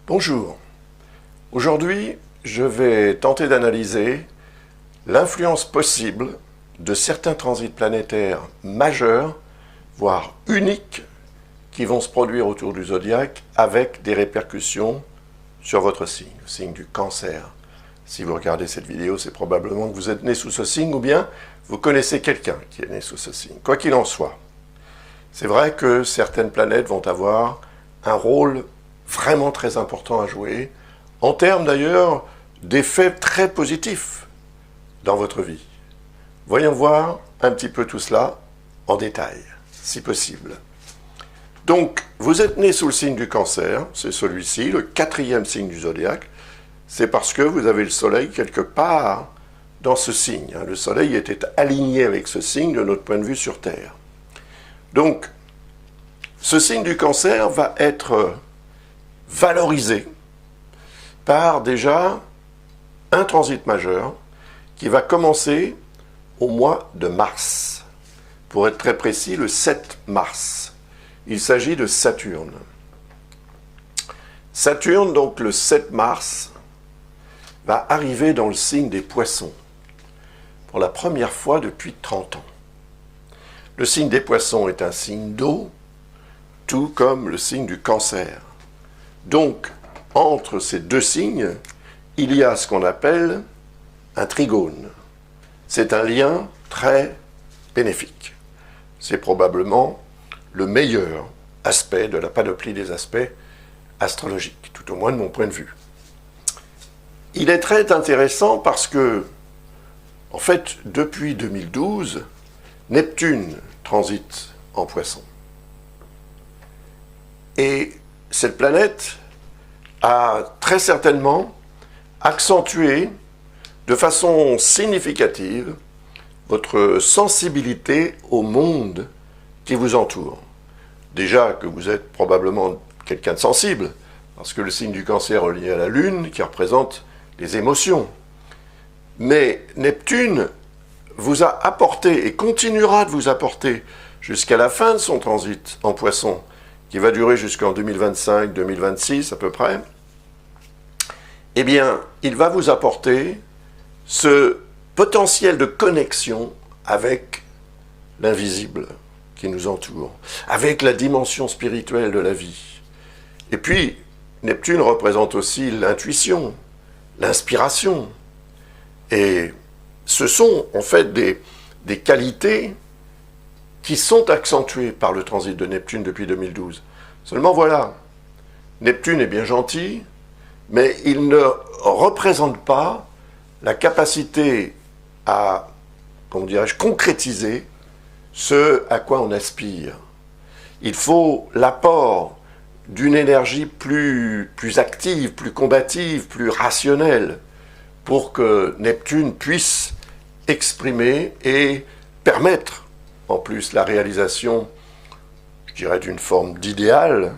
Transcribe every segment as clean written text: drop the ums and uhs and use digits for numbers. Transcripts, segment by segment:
Bonjour. Aujourd'hui, je vais tenter d'analyser l'influence possible de certains transits planétaires majeurs, voire uniques, qui vont se produire autour du zodiaque avec des répercussions sur votre signe, le signe du Cancer. Si vous regardez cette vidéo, c'est probablement que vous êtes né sous ce signe ou bien vous connaissez quelqu'un qui est né sous ce signe. Quoi qu'il en soit, c'est vrai que certaines planètes vont avoir un rôle vraiment très important à jouer, en termes d'ailleurs d'effets très positifs dans votre vie. Voyons voir un petit peu tout cela en détail, si possible. Donc, vous êtes né sous le signe du Cancer, c'est celui-ci, le 4e signe du zodiaque. C'est parce que vous avez le soleil quelque part dans ce signe. Le soleil était aligné avec ce signe de notre point de vue sur Terre. Donc, ce signe du Cancer va être valorisé par déjà un transit majeur qui va commencer au mois de mars. Pour être très précis, le 7 mars. Il s'agit de Saturne. Saturne, donc le 7 mars, va arriver dans le signe des Poissons pour la première fois depuis 30 ans. Le signe des Poissons est un signe d'eau, tout comme le signe du Cancer. Donc, entre ces deux signes, il y a ce qu'on appelle un trigone. C'est un lien très bénéfique. C'est probablement le meilleur aspect de la panoplie des aspects astrologiques, tout au moins de mon point de vue. Il est très intéressant parce que, en fait, depuis 2012, Neptune transite en Poisson. Et cette planète a très certainement accentué de façon significative votre sensibilité au monde qui vous entoure. Déjà que vous êtes probablement quelqu'un de sensible, parce que le signe du Cancer est lié à la Lune, qui représente les émotions. Mais Neptune vous a apporté et continuera de vous apporter jusqu'à la fin de son transit en Poisson, qui va durer jusqu'en 2025-2026 à peu près, eh bien, il va vous apporter ce potentiel de connexion avec l'invisible qui nous entoure, avec la dimension spirituelle de la vie. Et puis, Neptune représente aussi l'intuition, l'inspiration. Et ce sont en fait des qualités qui sont accentuées par le transit de Neptune depuis 2012. Seulement voilà, Neptune est bien gentil, mais il ne représente pas la capacité à, comment dirais-je, concrétiser ce à quoi on aspire. Il faut l'apport d'une énergie plus active, plus combative, plus rationnelle, pour que Neptune puisse exprimer et permettre en plus la réalisation, je dirais, d'une forme d'idéal,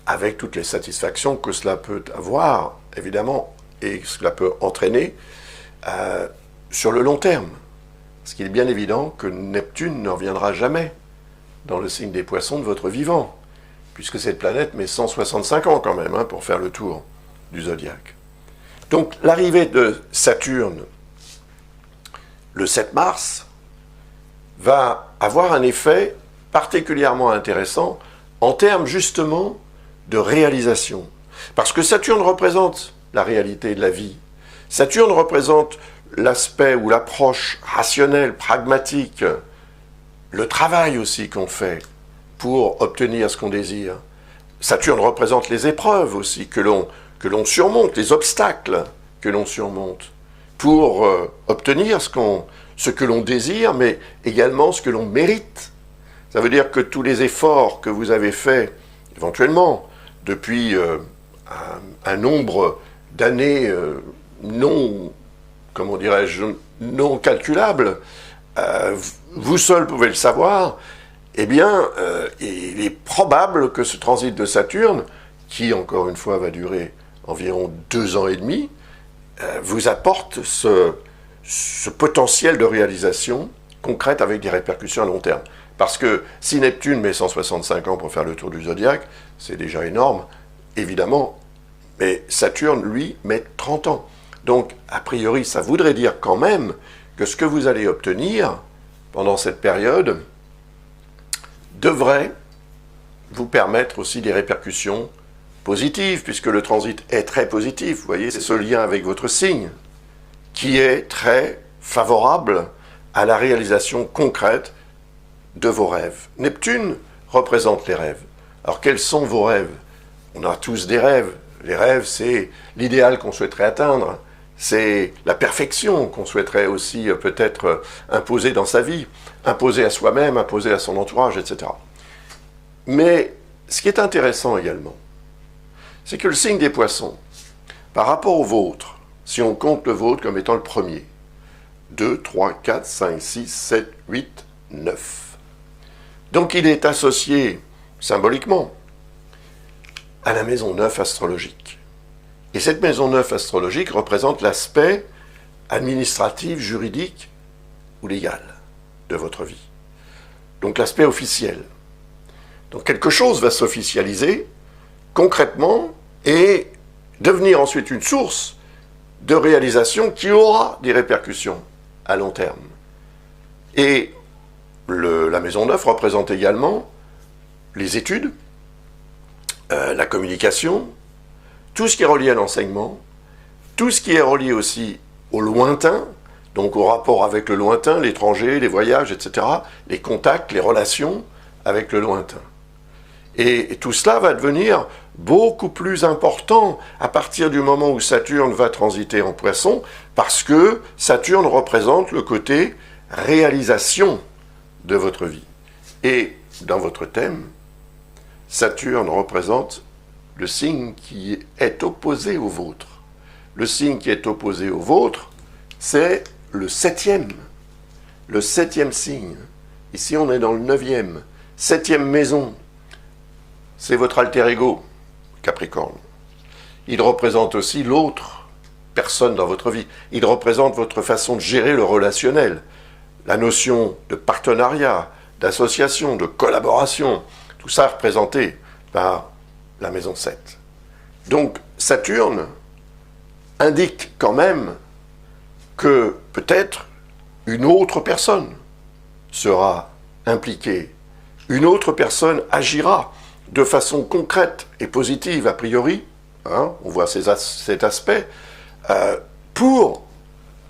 avec toutes les satisfactions que cela peut avoir, évidemment, et que cela peut entraîner sur le long terme. Parce qu'il est bien évident que Neptune ne reviendra jamais dans le signe des Poissons de votre vivant, puisque cette planète met 165 ans quand même pour faire le tour du zodiaque. Donc l'arrivée de Saturne le 7 mars va avoir un effet particulièrement intéressant en termes justement de réalisation. Parce que Saturne représente la réalité de la vie. Saturne représente l'aspect ou l'approche rationnelle, pragmatique, le travail aussi qu'on fait pour obtenir ce qu'on désire. Saturne représente les épreuves aussi que l'on surmonte, les obstacles que l'on surmonte pour obtenir ce que l'on désire, mais également ce que l'on mérite. Ça veut dire que tous les efforts que vous avez faits, éventuellement, depuis un nombre d'années non calculables, vous seul pouvez le savoir, eh bien, il est probable que ce transit de Saturne, qui, encore une fois, va durer environ 2 ans et demi, vous apporte ce potentiel de réalisation concrète avec des répercussions à long terme. Parce que si Neptune met 165 ans pour faire le tour du zodiaque, c'est déjà énorme. Évidemment, Mais Saturne, lui, met 30 ans. Donc, a priori, ça voudrait dire quand même que ce que vous allez obtenir pendant cette période devrait vous permettre aussi des répercussions positives, puisque le transit est très positif. Vous voyez, c'est ce lien avec votre signe qui est très favorable à la réalisation concrète de vos rêves. Neptune représente les rêves. Alors, quels sont vos rêves? On a tous des rêves. Les rêves, c'est l'idéal qu'on souhaiterait atteindre. C'est la perfection qu'on souhaiterait aussi peut-être imposer dans sa vie, imposer à soi-même, imposer à son entourage, etc. Mais ce qui est intéressant également, c'est que le signe des poissons, par rapport au vôtre, si on compte le vôtre comme étant le premier, 2, 3, 4, 5, 6, 7, 8, 9. Donc il est associé symboliquement à la maison 9 astrologique. Et cette maison 9 astrologique représente l'aspect administratif, juridique ou légal de votre vie. Donc l'aspect officiel. Donc quelque chose va s'officialiser concrètement et devenir ensuite une source de réalisation qui aura des répercussions à long terme. Et la maison 9 représente également les études, la communication, tout ce qui est relié à l'enseignement, tout ce qui est relié aussi au lointain, donc au rapport avec le lointain, l'étranger, les voyages, etc., les contacts, les relations avec le lointain. Et tout cela va devenir beaucoup plus important à partir du moment où Saturne va transiter en Poisson, parce que Saturne représente le côté réalisation de votre vie. Et dans votre thème, Saturne représente le signe qui est opposé au vôtre. Le signe qui est opposé au vôtre, c'est le septième signe. Ici, on est dans le 9e, 7e maison. C'est votre alter ego, Capricorne. Il représente aussi l'autre personne dans votre vie. Il représente votre façon de gérer le relationnel, la notion de partenariat, d'association, de collaboration, tout ça représenté par la maison 7. Donc Saturne indique quand même que peut-être une autre personne sera impliquée, une autre personne agira de façon concrète et positive a priori, on voit cet aspect, pour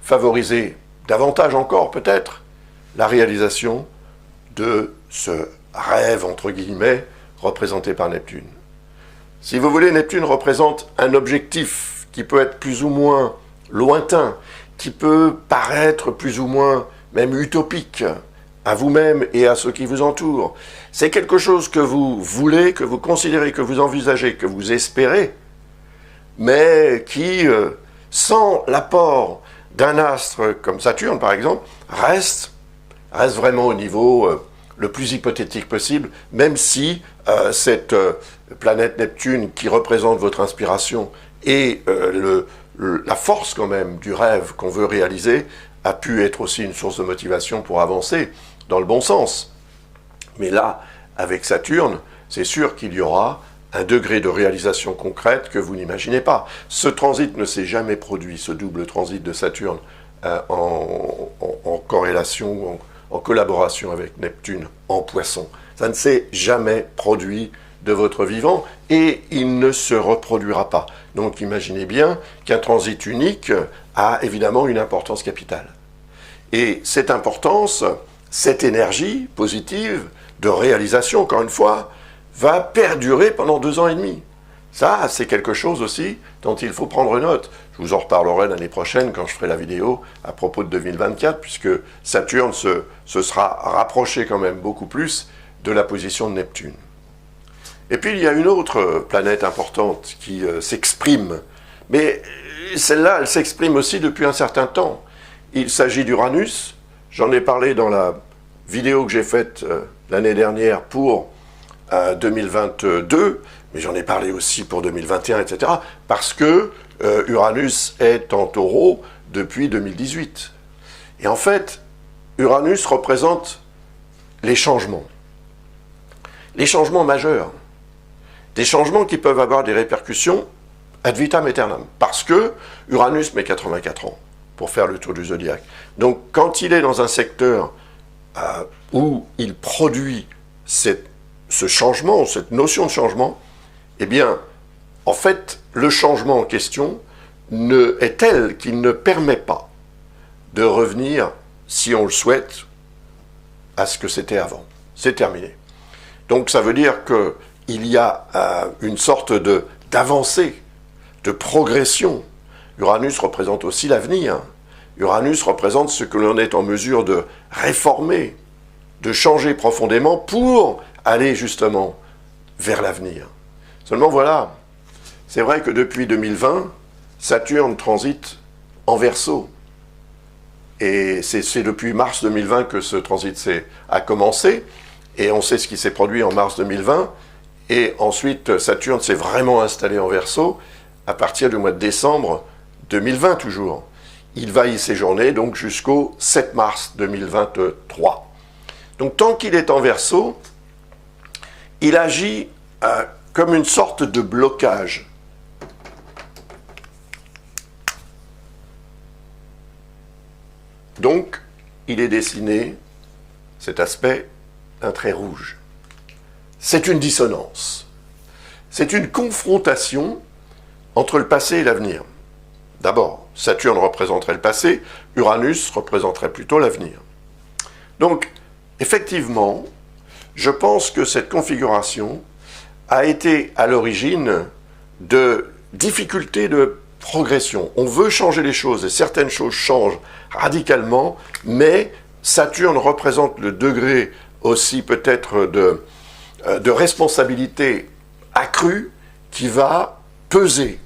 favoriser davantage encore peut-être la réalisation de ce rêve entre guillemets représenté par Neptune. Si vous voulez, Neptune représente un objectif qui peut être plus ou moins lointain, qui peut paraître plus ou moins même utopique à vous-même et à ceux qui vous entourent. C'est quelque chose que vous voulez, que vous considérez, que vous envisagez, que vous espérez, mais qui, sans l'apport d'un astre comme Saturne par exemple, reste vraiment au niveau le plus hypothétique possible, même si cette planète Neptune qui représente votre inspiration et la force quand même du rêve qu'on veut réaliser a pu être aussi une source de motivation pour avancer dans le bon sens. Mais là, avec Saturne, c'est sûr qu'il y aura un degré de réalisation concrète que vous n'imaginez pas. Ce transit ne s'est jamais produit, ce double transit de Saturne, en corrélation, en collaboration avec Neptune en Poisson. Ça ne s'est jamais produit de votre vivant et il ne se reproduira pas. Donc imaginez bien qu'un transit unique a évidemment une importance capitale. Et cette importance, cette énergie positive de réalisation, encore une fois, va perdurer pendant 2 ans et demi. Ça, c'est quelque chose aussi dont il faut prendre note. Je vous en reparlerai l'année prochaine quand je ferai la vidéo à propos de 2024, puisque Saturne se sera rapproché quand même beaucoup plus de la position de Neptune. Et puis il y a une autre planète importante qui s'exprime, mais celle-là, elle s'exprime aussi depuis un certain temps. Il s'agit d'Uranus. J'en ai parlé dans la vidéo que j'ai faite l'année dernière pour 2022, mais j'en ai parlé aussi pour 2021, etc. Parce que Uranus est en Taureau depuis 2018. Et en fait, Uranus représente les changements majeurs. Des changements qui peuvent avoir des répercussions ad vitam aeternam. Parce que Uranus met 84 ans pour faire le tour du zodiaque. Donc quand il est dans un secteur où il produit ce changement, cette notion de changement, eh bien, en fait, le changement en question est tel qu'il ne permet pas de revenir, si on le souhaite, à ce que c'était avant. C'est terminé. Donc ça veut dire qu'il y a une sorte d'avancée, de progression. Uranus représente aussi l'avenir. Uranus représente ce que l'on est en mesure de réformer, de changer profondément pour aller justement vers l'avenir. Seulement voilà, c'est vrai que depuis 2020, Saturne transite en Verseau. Et c'est depuis mars 2020 que ce transit a commencé, et on sait ce qui s'est produit en mars 2020, et ensuite Saturne s'est vraiment installé en Verseau à partir du mois de décembre 2020 toujours. Il va y séjourner donc jusqu'au 7 mars 2023. Donc tant qu'il est en Verseau, il agit comme une sorte de blocage. Donc, il est dessiné, cet aspect, d'un trait rouge. C'est une dissonance. C'est une confrontation entre le passé et l'avenir. D'abord, Saturne représenterait le passé, Uranus représenterait plutôt l'avenir. Donc, effectivement, je pense que cette configuration a été à l'origine de difficultés de progression. On veut changer les choses et certaines choses changent radicalement, mais Saturne représente le degré aussi peut-être de responsabilité accrue qui va peser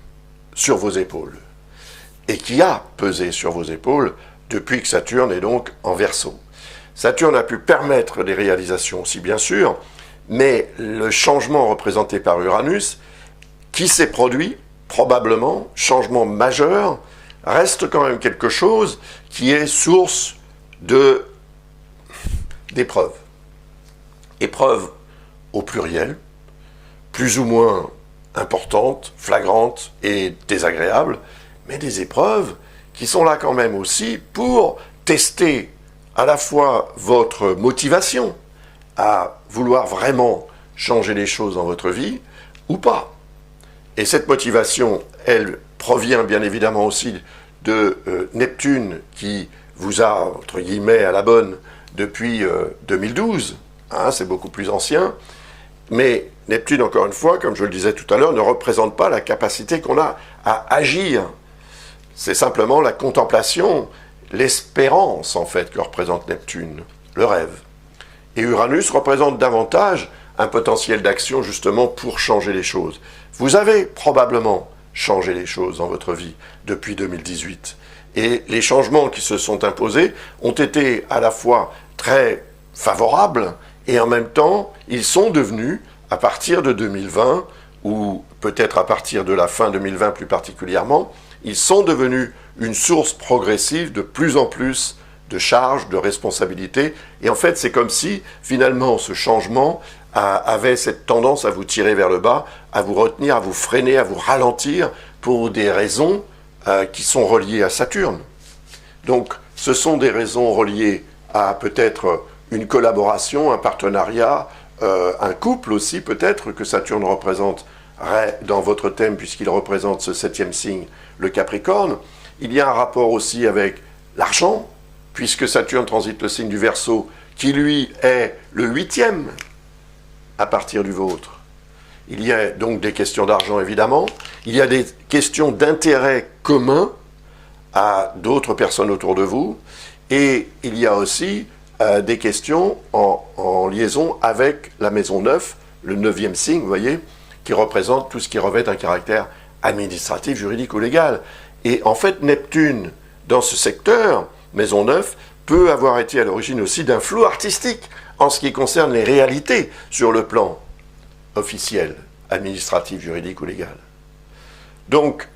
sur vos épaules et qui a pesé sur vos épaules depuis que Saturne est donc en Verseau. Saturne a pu permettre des réalisations aussi bien sûr, mais le changement représenté par Uranus qui s'est produit probablement, changement majeur, reste quand même quelque chose qui est source d'épreuves. Épreuves au pluriel, plus ou moins importantes, flagrantes et désagréables, mais des épreuves qui sont là quand même aussi pour tester à la fois votre motivation à vouloir vraiment changer les choses dans votre vie ou pas. Et cette motivation, elle provient bien évidemment aussi de Neptune qui vous a, entre guillemets, à la bonne depuis 2012. Hein, c'est beaucoup plus ancien. Mais Neptune, encore une fois, comme je le disais tout à l'heure, ne représente pas la capacité qu'on a à agir. C'est simplement la contemplation, l'espérance, en fait, que représente Neptune, le rêve. Et Uranus représente davantage un potentiel d'action, justement, pour changer les choses. Vous avez probablement changé les choses dans votre vie depuis 2018. Et les changements qui se sont imposés ont été à la fois très favorables et en même temps, ils sont devenus, à partir de 2020, ou peut-être à partir de la fin 2020 plus particulièrement, ils sont devenus une source progressive de plus en plus de charges, de responsabilités. Et en fait, c'est comme si, finalement, ce changement avait cette tendance à vous tirer vers le bas, à vous retenir, à vous freiner, à vous ralentir pour des raisons qui sont reliées à Saturne. Donc, ce sont des raisons reliées à peut-être une collaboration, un partenariat, un couple aussi peut-être que Saturne représenterait dans votre thème puisqu'il représente ce 7e signe, le Capricorne. Il y a un rapport aussi avec l'argent, puisque Saturne transite le signe du Verseau, qui lui est le 8e à partir du vôtre. Il y a donc des questions d'argent, évidemment. Il y a des questions d'intérêt commun à d'autres personnes autour de vous. Et il y a aussi des questions en liaison avec la maison 9, le 9e signe, vous voyez, qui représente tout ce qui revêt un caractère administratif, juridique ou légal. Et en fait, Neptune, dans ce secteur, maison 9, peut avoir été à l'origine aussi d'un flou artistique en ce qui concerne les réalités sur le plan officiel, administratif, juridique ou légal. Donc,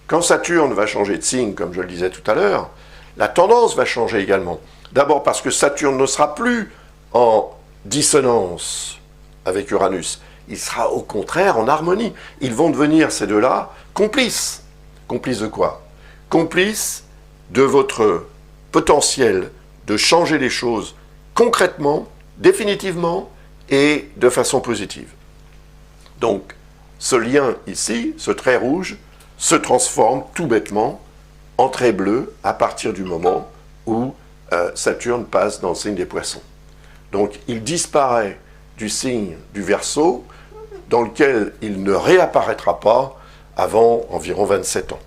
quand Saturne va changer de signe, comme je le disais tout à l'heure, la tendance va changer également. D'abord parce que Saturne ne sera plus en dissonance avec Uranus. il sera au contraire en harmonie. Ils vont devenir, ces deux-là, complices. Complices de quoi? Complices de votre potentiel de changer les choses concrètement, définitivement et de façon positive. Donc, ce lien ici, ce trait rouge, se transforme tout bêtement en trait bleu à partir du moment où Saturne passe dans le signe des Poissons. Donc, il disparaît du signe du Verseau, dans lequel il ne réapparaîtra pas avant environ 27 ans.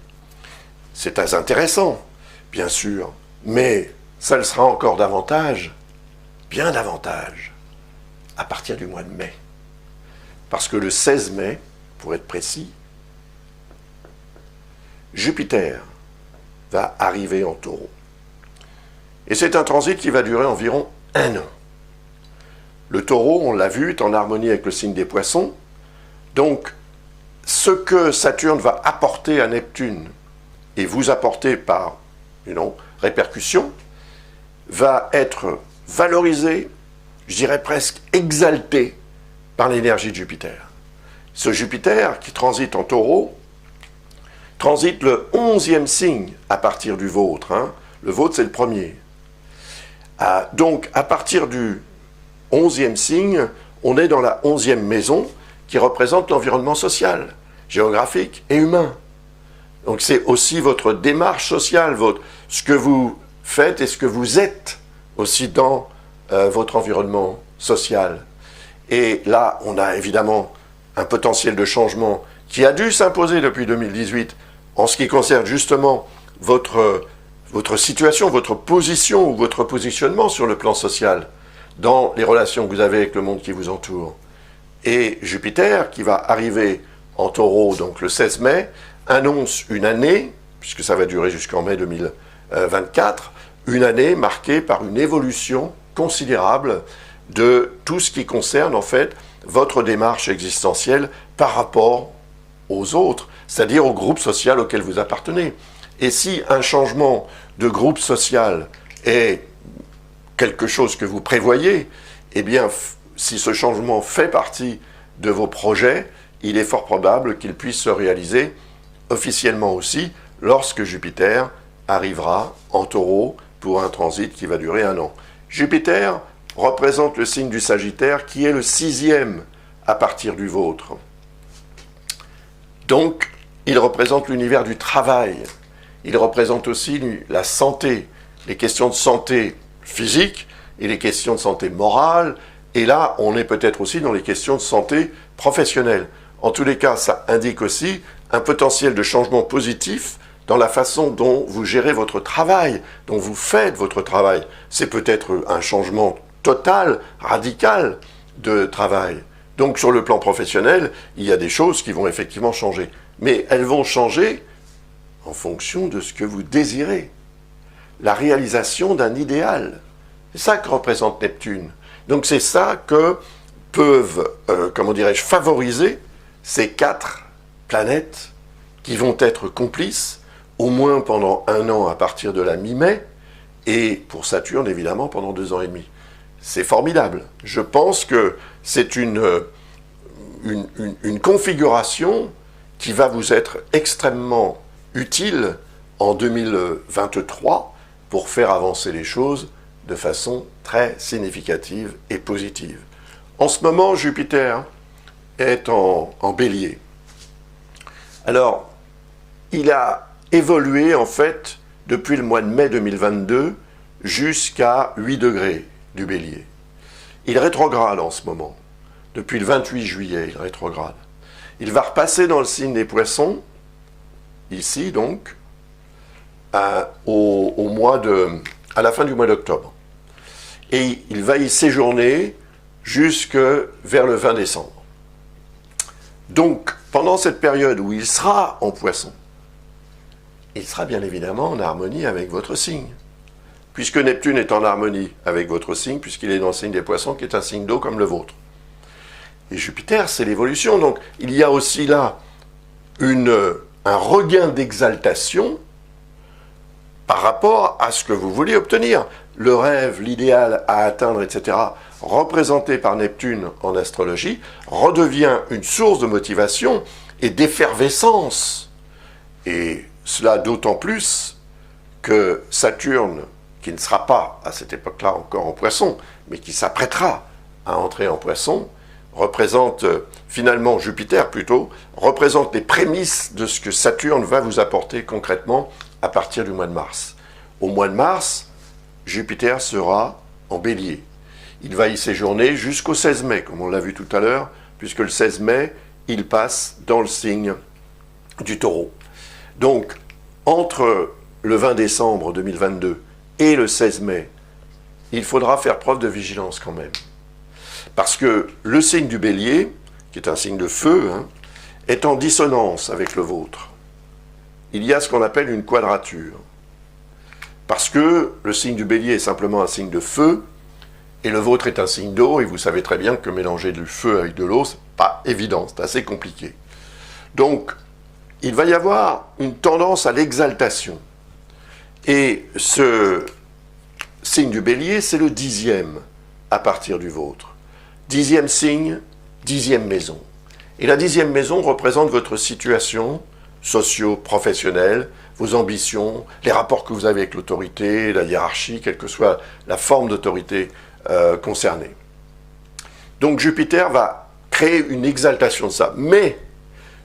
C'est très intéressant, bien sûr, mais ça le sera encore davantage, bien davantage, à partir du mois de mai. Parce que le 16 mai, pour être précis, Jupiter va arriver en Taureau. Et c'est un transit qui va durer environ 1 an. Le Taureau, on l'a vu, est en harmonie avec le signe des Poissons. Donc, ce que Saturne va apporter à Neptune et vous apporter par répercussion, va être valorisé, je dirais presque exalté, par l'énergie de Jupiter. Ce Jupiter qui transite en Taureau, transite le 11e signe à partir du vôtre. Le vôtre, c'est le premier. Donc, à partir du 11e signe, on est dans la 11e maison qui représente l'environnement social, géographique et humain. Donc, c'est aussi votre démarche sociale, ce que vous faites et ce que vous êtes aussi dans votre environnement social. Et là, on a évidemment un potentiel de changement qui a dû s'imposer depuis 2018 en ce qui concerne justement votre situation, votre position ou votre positionnement sur le plan social dans les relations que vous avez avec le monde qui vous entoure. Et Jupiter, qui va arriver en Taureau, donc le 16 mai, annonce une année, puisque ça va durer jusqu'en mai 2024, une année marquée par une évolution considérable de tout ce qui concerne en fait votre démarche existentielle par rapport aux autres, c'est-à-dire au groupe social auquel vous appartenez. Et si un changement de groupe social est quelque chose que vous prévoyez, eh bien, si ce changement fait partie de vos projets, il est fort probable qu'il puisse se réaliser officiellement aussi lorsque Jupiter arrivera en Taureau pour un transit qui va durer 1 an. Jupiter représente le signe du Sagittaire qui est le 6e à partir du vôtre. Donc, il représente l'univers du travail. Il représente aussi la santé, les questions de santé physique et les questions de santé morale. Et là, on est peut-être aussi dans les questions de santé professionnelle. En tous les cas, ça indique aussi un potentiel de changement positif dans la façon dont vous gérez votre travail, dont vous faites votre travail. C'est peut-être un changement total, radical de travail. Donc sur le plan professionnel, il y a des choses qui vont effectivement changer. Mais elles vont changer en fonction de ce que vous désirez. La réalisation d'un idéal. C'est ça que représente Neptune. Donc c'est ça que peuvent, favoriser ces 4 planètes qui vont être complices, au moins pendant 1 an à partir de la mi-mai, et pour Saturne, évidemment, pendant 2 ans et demi. C'est formidable. Je pense que c'est une configuration qui va vous être extrêmement utile en 2023 pour faire avancer les choses de façon très significative et positive. En ce moment, Jupiter est en Bélier. Alors, il a évolué en fait depuis le mois de mai 2022 jusqu'à 8 degrés du Bélier. Il rétrograde en ce moment. Depuis le 28 juillet, il rétrograde. Il va repasser dans le signe des Poissons, ici donc, à la fin du mois d'octobre. Et il va y séjourner jusque vers le 20 décembre. Donc, pendant cette période où il sera en Poissons, il sera bien évidemment en harmonie avec votre signe. Puisque Neptune est en harmonie avec votre signe, puisqu'il est dans le signe des Poissons, qui est un signe d'eau comme le vôtre. Et Jupiter, c'est l'évolution. Donc, il y a aussi là un regain d'exaltation par rapport à ce que vous voulez obtenir. Le rêve, l'idéal à atteindre, etc., représenté par Neptune en astrologie, redevient une source de motivation et d'effervescence. Et cela d'autant plus que Saturne, qui ne sera pas à cette époque-là encore en Poisson, mais qui s'apprêtera à entrer en Poisson, représente, finalement Jupiter plutôt, représente les prémices de ce que Saturne va vous apporter concrètement à partir du mois de mars. Au mois de mars, Jupiter sera en Bélier. Il va y séjourner jusqu'au 16 mai, comme on l'a vu tout à l'heure, puisque le 16 mai, il passe dans le signe du Taureau. Donc, entre le 20 décembre 2022 et le 16 mai, il faudra faire preuve de vigilance quand même. Parce que le signe du Bélier, qui est un signe de feu, est en dissonance avec le vôtre. Il y a ce qu'on appelle une quadrature. Parce que le signe du Bélier est simplement un signe de feu, et le vôtre est un signe d'eau, et vous savez très bien que mélanger du feu avec de l'eau, c'est pas évident, c'est assez compliqué. Donc, il va y avoir une tendance à l'exaltation. Et ce signe du Bélier, c'est le 10e à partir du vôtre. 10e signe, 10e maison. Et la 10e maison représente votre situation socio-professionnelle, vos ambitions, les rapports que vous avez avec l'autorité, la hiérarchie, quelle que soit la forme d'autorité concernée. Donc Jupiter va créer une exaltation de ça. Mais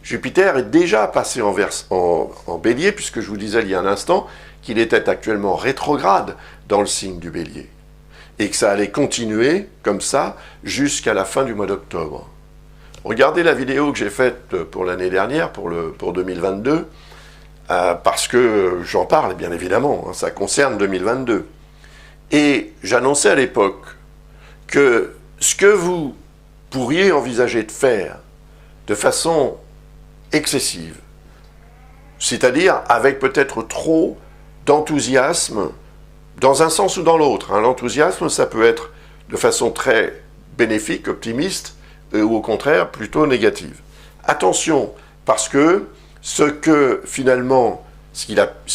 Jupiter est déjà passé en Bélier, puisque je vous disais il y a un instant qu'il était actuellement rétrograde dans le signe du Bélier. Et que ça allait continuer comme ça jusqu'à la fin du mois d'octobre. Regardez la vidéo que j'ai faite pour l'année dernière, pour 2022, parce que j'en parle bien évidemment, ça concerne 2022. Et j'annonçais à l'époque que ce que vous pourriez envisager de faire de façon excessive, c'est-à-dire avec peut-être trop d'enthousiasme, dans un sens ou dans l'autre. L'enthousiasme, ça peut être de façon très bénéfique, optimiste, ou au contraire, plutôt négative. Attention, parce que ce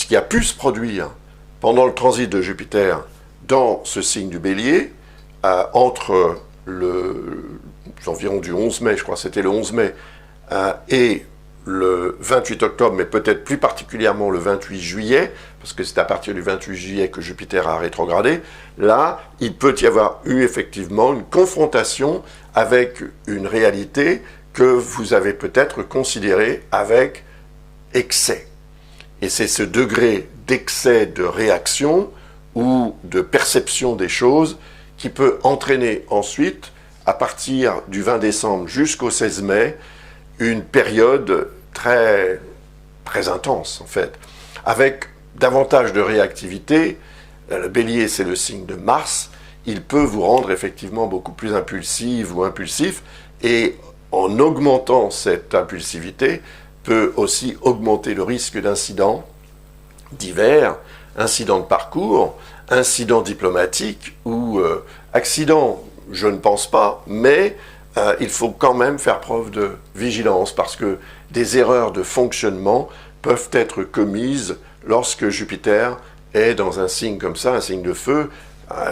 qui a pu se produire pendant le transit de Jupiter dans ce signe du Bélier, entre environ du 11 mai, je crois que c'était le 11 mai, et le 28 octobre, mais peut-être plus particulièrement le 28 juillet, parce que c'est à partir du 28 juillet que Jupiter a rétrogradé, là, il peut y avoir eu effectivement une confrontation avec une réalité que vous avez peut-être considérée avec excès. Et c'est ce degré d'excès de réaction ou de perception des choses qui peut entraîner ensuite, à partir du 20 décembre jusqu'au 16 mai, une période très, très intense, en fait, avec davantage de réactivité. Le Bélier, c'est le signe de Mars. Il peut vous rendre effectivement beaucoup plus impulsive ou impulsif, et en augmentant cette impulsivité, peut aussi augmenter le risque d'incidents divers, incidents de parcours, incidents diplomatiques ou accidents, je ne pense pas, mais il faut quand même faire preuve de vigilance parce que des erreurs de fonctionnement peuvent être commises lorsque Jupiter est dans un signe comme ça, un signe de feu.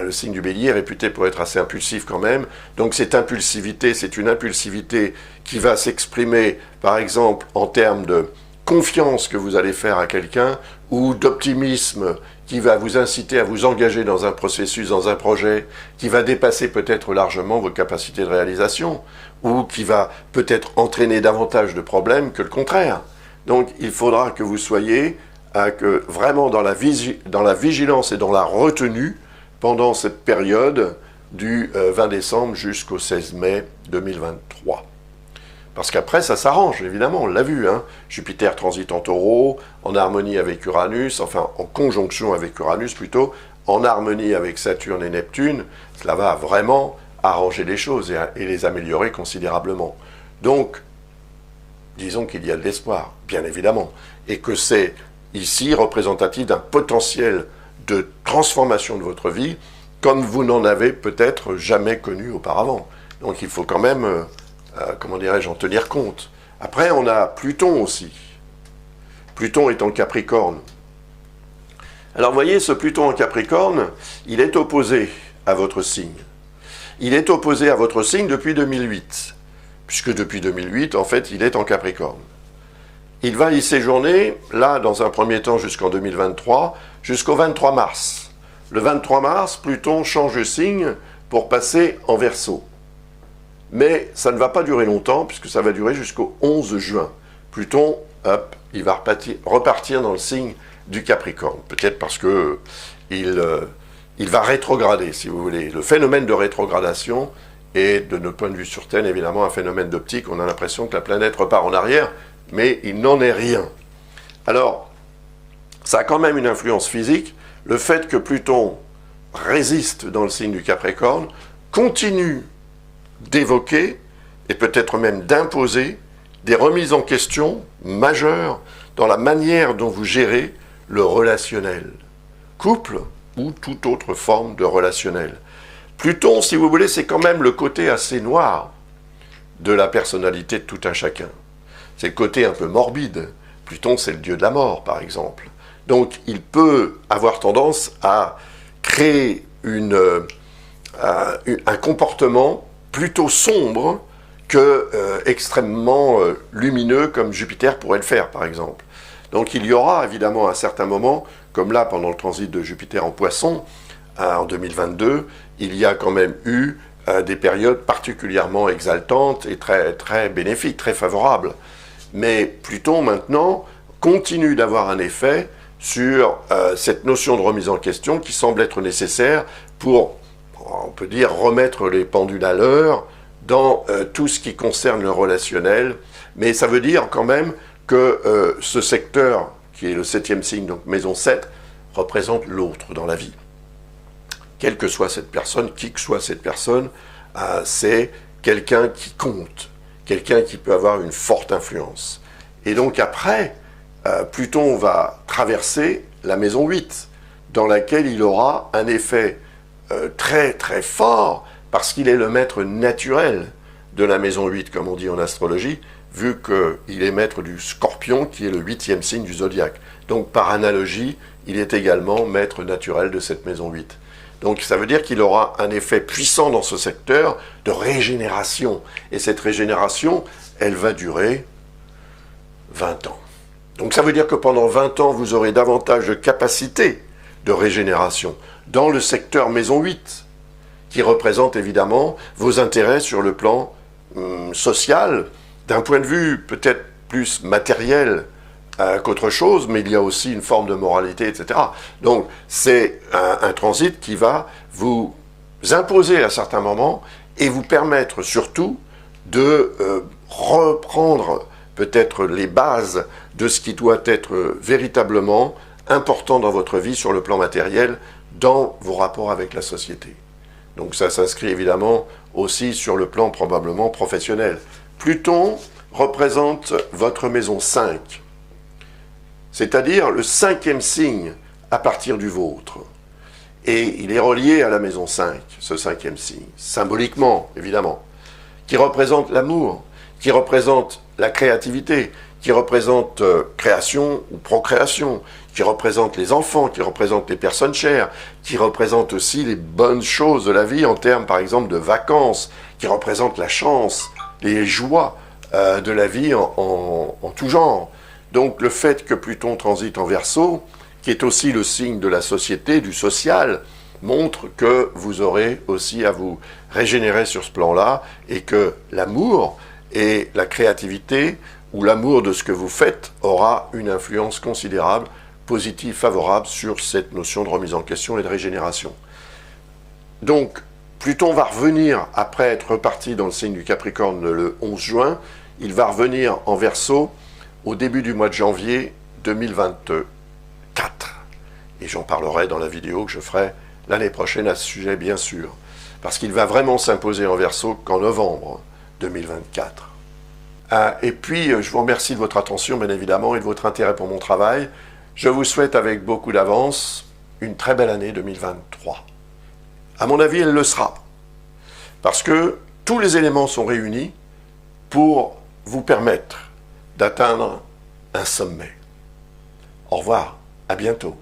Le signe du Bélier est réputé pour être assez impulsif quand même. Donc cette impulsivité, c'est une impulsivité qui va s'exprimer par exemple en termes de confiance que vous allez faire à quelqu'un ou d'optimisme qui va vous inciter à vous engager dans un processus, dans un projet qui va dépasser peut-être largement vos capacités de réalisation ou qui va peut-être entraîner davantage de problèmes que le contraire. Donc il faudra que vous soyez vraiment dans la vigilance et dans la retenue pendant cette période du 20 décembre jusqu'au 16 mai 2023. Parce qu'après, ça s'arrange, évidemment, on l'a vu. Jupiter transite en Taureau, en harmonie avec Uranus, enfin en conjonction avec Uranus plutôt, en harmonie avec Saturne et Neptune. Cela va vraiment arranger les choses et les améliorer considérablement. Donc, disons qu'il y a de l'espoir, bien évidemment, et que c'est ici représentatif d'un potentiel de transformation de votre vie comme vous n'en avez peut-être jamais connu auparavant. Donc il faut quand même, comment dirais-je, en tenir compte. Après, on a Pluton aussi. Pluton est en Capricorne. Alors vous voyez, ce Pluton en Capricorne, il est opposé à votre signe. Il est opposé à votre signe depuis 2008, puisque depuis 2008, en fait, il est en Capricorne. Il va y séjourner, là, dans un premier temps jusqu'en 2023, jusqu'au 23 mars. Le 23 mars, Pluton change de signe pour passer en Verseau. Mais ça ne va pas durer longtemps, puisque ça va durer jusqu'au 11 juin. Pluton, hop, il va repartir dans le signe du Capricorne. Peut-être parce que il va rétrograder, si vous voulez. Le phénomène de rétrogradation est, de notre point de vue sur Terre, évidemment un phénomène d'optique. On a l'impression que la planète repart en arrière, mais il n'en est rien. Alors, ça a quand même une influence physique. Le fait que Pluton résiste dans le signe du Capricorne continue d'évoquer, et peut-être même d'imposer, des remises en question majeures dans la manière dont vous gérez le relationnel. Couple ou toute autre forme de relationnel. Pluton, si vous voulez, c'est quand même le côté assez noir de la personnalité de tout un chacun. C'est le côté un peu morbide. Pluton, c'est le dieu de la mort, par exemple. Donc, il peut avoir tendance à créer un comportement plutôt sombre que extrêmement lumineux, comme Jupiter pourrait le faire, par exemple. Donc, il y aura, évidemment, à certains moments, comme là, pendant le transit de Jupiter en Poisson, en 2022, il y a quand même eu des périodes particulièrement exaltantes et très, très bénéfiques, très favorables. Mais Pluton, maintenant, continue d'avoir un effet sur cette notion de remise en question qui semble être nécessaire pour, on peut dire, remettre les pendules à l'heure dans tout ce qui concerne le relationnel. Mais ça veut dire quand même que ce secteur, qui est le 7e signe, donc maison 7, représente l'autre dans la vie. Quelle que soit cette personne, qui que soit cette personne, c'est quelqu'un qui compte, quelqu'un qui peut avoir une forte influence. Et donc après, Pluton va traverser la maison 8, dans laquelle il aura un effet très très fort, parce qu'il est le maître naturel de la maison 8, comme on dit en astrologie, vu qu'il est maître du Scorpion, qui est le 8e signe du zodiaque. Donc par analogie, il est également maître naturel de cette maison 8. Donc ça veut dire qu'il aura un effet puissant dans ce secteur de régénération. Et cette régénération, elle va durer 20 ans. Donc ça veut dire que pendant 20 ans, vous aurez davantage de capacité de régénération dans le secteur maison 8, qui représente évidemment vos intérêts sur le plan social, d'un point de vue peut-être plus matériel qu'autre chose, mais il y a aussi une forme de moralité, etc. Donc c'est un transit qui va vous imposer à certains moments et vous permettre surtout de reprendre peut-être les bases de ce qui doit être véritablement important dans votre vie sur le plan matériel, dans vos rapports avec la société. Donc ça s'inscrit évidemment aussi sur le plan probablement professionnel. Pluton représente votre maison 5, c'est-à-dire le 5e signe à partir du vôtre. Et il est relié à la maison 5, ce 5e signe, symboliquement évidemment, qui représente l'amour, qui représente la créativité, qui représente création ou procréation, qui représente les enfants, qui représente les personnes chères, qui représente aussi les bonnes choses de la vie en termes par exemple de vacances, qui représente la chance, les joies de la vie en tout genre. Donc le fait que Pluton transite en Verseau, qui est aussi le signe de la société, du social, montre que vous aurez aussi à vous régénérer sur ce plan-là et que l'amour et la créativité ou l'amour de ce que vous faites aura une influence considérable, positive, favorable sur cette notion de remise en question et de régénération. Donc, Pluton va revenir, après être reparti dans le signe du Capricorne le 11 juin, il va revenir en Verseau au début du mois de janvier 2024. Et j'en parlerai dans la vidéo que je ferai l'année prochaine à ce sujet, bien sûr. Parce qu'il va vraiment s'imposer en Verseau qu'en novembre 2024. Et puis, je vous remercie de votre attention, bien évidemment, et de votre intérêt pour mon travail. Je vous souhaite avec beaucoup d'avance une très belle année 2023. À mon avis, elle le sera. Parce que tous les éléments sont réunis pour vous permettre d'atteindre un sommet. Au revoir, à bientôt.